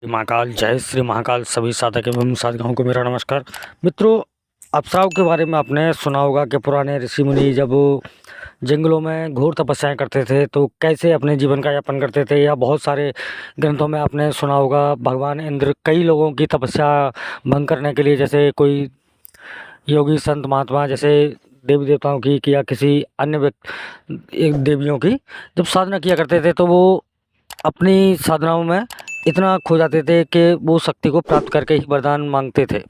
महाकाल, जय श्री महाकाल। सभी साधक एवं साधिकाओं को मेरा नमस्कार। मित्रों, अप्सराओं के बारे में आपने सुना होगा कि पुराने ऋषि मुनि जब जंगलों में घोर तपस्याएं करते थे तो कैसे अपने जीवन का यापन करते थे, या बहुत सारे ग्रंथों में आपने सुना होगा भगवान इंद्र कई लोगों की तपस्या भंग करने के लिए, जैसे कोई योगी संत महात्मा जैसे देवी देवताओं की या किसी अन्य व्यक्ति देवियों की जब साधना किया करते थे तो वो अपनी साधनाओं में इतना खो जाते थे कि वो शक्ति को प्राप्त करके ही वरदान मांगते थे।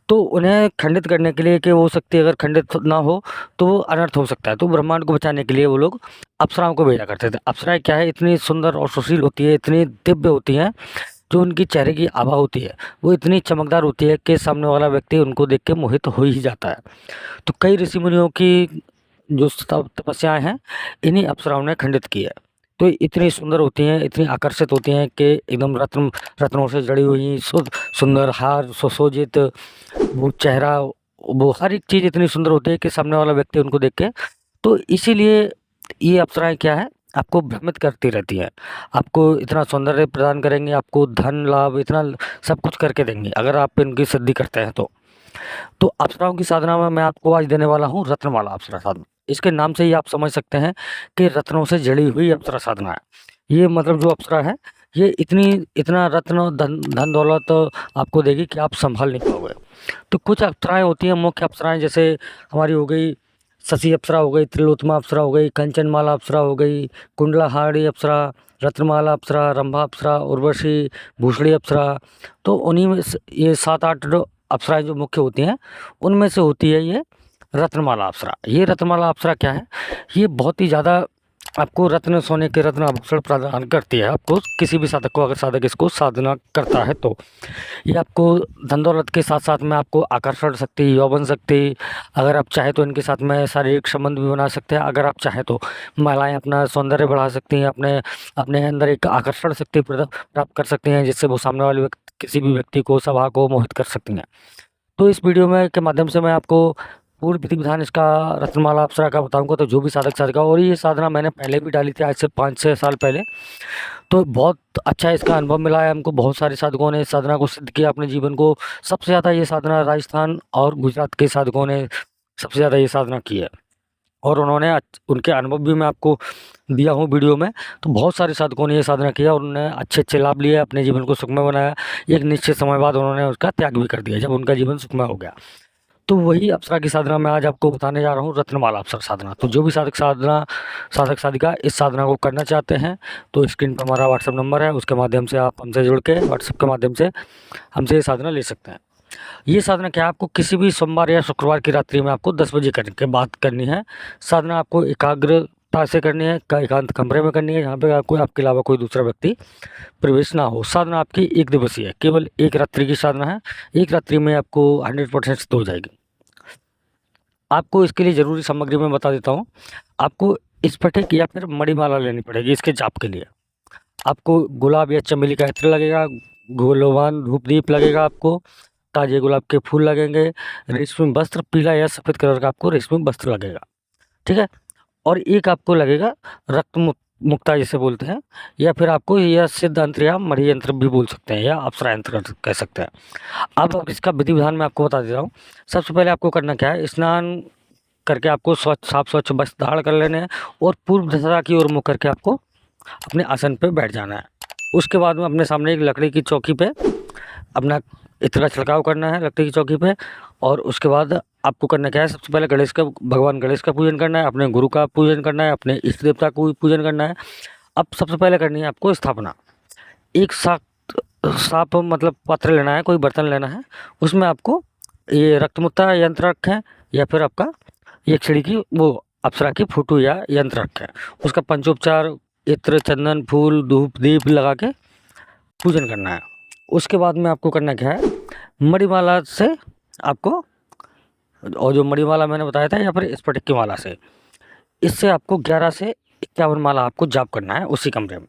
तो उन्हें खंडित करने के लिए कि वो शक्ति अगर खंडित ना हो तो वो अनर्थ हो सकता है, तो ब्रह्मांड को बचाने के लिए वो लोग अप्सराओं को भेजा करते थे। अप्सराएं क्या है, इतनी सुंदर और सुशील होती है, इतनी दिव्य होती हैं, जो उनकी चेहरे की आभा होती है वो इतनी चमकदार होती है कि सामने वाला व्यक्ति उनको देख के मोहित हो ही जाता है। तो कई ऋषि मुनियों की जो तपस्याएं हैं इन्हीं अप्सराओं ने खंडित की है। तो इतनी सुंदर होती हैं, इतनी आकर्षित होती हैं कि एकदम रत्नों से जड़ी हुई सुंदर हार सुशोभित, वो चेहरा, वो हर एक चीज़ इतनी सुंदर होती है कि सामने वाला व्यक्ति उनको देख के, तो इसीलिए ये अप्सराएं क्या है, आपको भ्रमित करती रहती हैं। आपको इतना सौंदर्य प्रदान करेंगे, आपको धन लाभ इतना सब कुछ करके देंगे अगर आप इनकी सिद्धि करते हैं तो अप्सराओं की साधना में मैं आपको आज देने वाला हूँ रत्नमाला अप्सरा साधना। इसके नाम से ही आप समझ सकते हैं कि रत्नों से जड़ी हुई अप्सरा साधना है। ये मतलब जो अप्सरा है ये इतना रत्न धन धन दौलत आपको देगी कि आप संभाल नहीं पाओगे। तो कुछ अप्सराएं होती हैं, मुख्य अप्सराएं, जैसे हमारी हो गई शशि अप्सरा, हो गई त्रिलोत्तमा अप्सरा, हो गई कंचनमाला अप्सरा, हो गई कुंडलाहारी अप्सरा, रत्नमाला अप्सरा, रंभा अप्सरा, उर्वशी, भूषणी अप्सरा। तो उन्हीं में ये 7-8 अप्सराएं जो मुख्य होती हैं उनमें से होती है ये रत्नमाला अप्सरा। ये रत्नमाला अप्सरा क्या है, ये बहुत ही ज़्यादा आपको रत्न सोने के रत्न आभूषण प्रदान करती है आपको, किसी भी साधक को, अगर साधक इसको साधना करता है तो ये आपको धन दौलत के साथ साथ में आपको आकर्षण शक्ति, यौवन शक्ति, अगर आप चाहे तो इनके साथ में शारीरिक संबंध भी बना सकते हैं। अगर आप चाहे तो महिलाएं अपना सौंदर्य बढ़ा सकती हैं, अपने अपने अंदर एक आकर्षण शक्ति प्राप्त कर सकती हैं, जिससे वो सामने वाले किसी भी व्यक्ति को, सभा को मोहित कर सकती हैं। तो इस वीडियो में के माध्यम से मैं आपको पूर्ण विधि विधान इसका रत्नमाला अप्सरा का बताऊंगा। तो जो भी साधक साधिका, और ये साधना मैंने पहले भी डाली थी आज से 5-6 साल पहले, तो बहुत अच्छा इसका अनुभव मिला है हमको। बहुत सारे साधकों ने इस साधना को सिद्ध किया अपने जीवन को। सबसे ज़्यादा ये साधना राजस्थान और गुजरात के साधकों ने सबसे ज़्यादा ये साधना की है, और उन्होंने उनके अनुभव भी मैं आपको दिया हूँ वीडियो में। तो बहुत सारे साधकों ने ये साधना किया और उन्होंने अच्छे अच्छे लाभ लिए, अपने जीवन को सुखमय बनाया। एक निश्चित समय बाद उन्होंने उसका त्याग भी कर दिया जब उनका जीवन सुखमय हो गया। तो वही अप्सरा की साधना मैं आज आपको बताने जा रहा हूँ, रत्नमाला अप्सरा साधना। तो जो भी साधक साधिका इस साधना को करना चाहते हैं तो स्क्रीन पर हमारा व्हाट्सअप नंबर है, उसके माध्यम से आप हमसे जुड़ के व्हाट्सअप के माध्यम से हमसे ये साधना ले सकते हैं। ये साधना क्या है, आपको किसी भी सोमवार या शुक्रवार की रात्रि में आपको 10 बजे करने के बाद करनी है। साधना आपको एकाग्रता से करनी है, एकांत कमरे में करनी है, यहाँ पे कोई आपके अलावा कोई दूसरा व्यक्ति प्रवेश ना हो। साधना आपकी एक दिवसीय है, केवल एक रात्रि की साधना है। एक रात्रि में आपको 100% सिद्ध हो जाएगी। आपको इसके लिए ज़रूरी सामग्री मैं बता देता हूँ। आपको स्फटिक या फिर मणिमाला लेनी पड़ेगी इसके जाप के लिए। आपको गुलाब या चमेली का इत्र लगेगा, गोलोवान धूप दीप लगेगा, आपको ताजे गुलाब के फूल लगेंगे, रेशमी वस्त्र, पीला या सफ़ेद कलर का आपको रेशमी वस्त्र लगेगा, ठीक है। और एक आपको लगेगा रक्त मुक्ता जिसे बोलते हैं, या फिर आपको यह सिद्ध यंत्र या मणि यंत्र भी बोल सकते हैं, या अप्सरा यंत्र कह सकते हैं। अब इसका विधि विधान मैं आपको बता देता हूँ। सबसे पहले आपको करना क्या है, स्नान करके आपको साफ स्वच्छ वस्त्र धारण कर लेने हैं और पूर्व दिशा की ओर मुख करके आपको अपने आसन पे बैठ जाना है। उसके बाद में अपने सामने एक लकड़ी की चौकी पे अपना इत्र का छिड़काव करना है लकड़ी की चौकी पे। और उसके बाद आपको करना क्या है, सबसे पहले भगवान गणेश का पूजन करना है, अपने गुरु का पूजन करना है, अपने इष्ट देवता को भी पूजन करना है। अब सबसे पहले करनी है आपको स्थापना। एक साफ मतलब पात्र लेना है, कोई बर्तन लेना है, उसमें आपको ये रक्तमुक्ता यंत्र रखें, या फिर आपका ये छिड़ी की वो अप्सरा की फोटो या यंत्र रखें। उसका पंचोपचार इत्र, चंदन, फूल, धूप दीप लगा के पूजन करना है। उसके बाद में आपको करना क्या है, मणिमाला से आपको, और जो मणिमाला मैंने बताया था, या फिर स्फटिक की माला से, इससे आपको 11 से 51 माला आपको जाप करना है उसी कमरे में।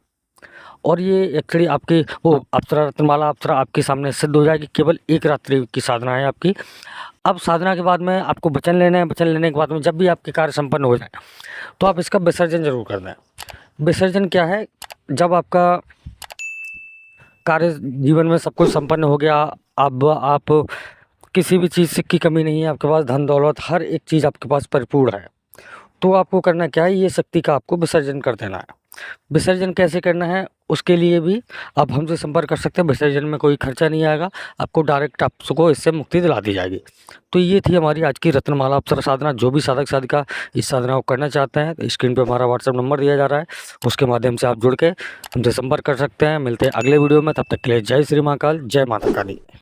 और ये एक्चुअली आपकी वो अप्सरा रत्नमाला अप्सरा आपके सामने सिद्ध हो जाएगी। केवल एक रात्रि की साधना है आपकी। अब साधना के बाद में आपको वचन लेना है। वचन लेने के बाद में जब भी आपके कार्य संपन्न हो जाए तो आप इसका विसर्जन जरूर कर दें। विसर्जन क्या है, जब आपका कार्य जीवन में सब कुछ संपन्न हो गया, अब आप किसी भी चीज़ की कमी नहीं है, आपके पास धन दौलत हर एक चीज़ आपके पास परिपूर्ण है, तो आपको करना क्या है, ये शक्ति का आपको विसर्जन कर देना है। विसर्जन कैसे करना है, उसके लिए भी आप हमसे संपर्क कर सकते हैं। विसर्जन में कोई खर्चा नहीं आएगा, आपको डायरेक्ट आपको इससे मुक्ति दिला दी जाएगी। तो ये थी हमारी आज की रत्नमाला अप्सरा साधना। जो भी साधक साधिका इस साधना को करना चाहते हैं, तो स्क्रीन पे हमारा व्हाट्सएप नंबर दिया जा रहा है, उसके माध्यम से आप जुड़ के हमसे संपर्क कर सकते हैं। मिलते हैं अगले वीडियो में, तब तक के लिए जय श्री महाकाल, जय माता काली।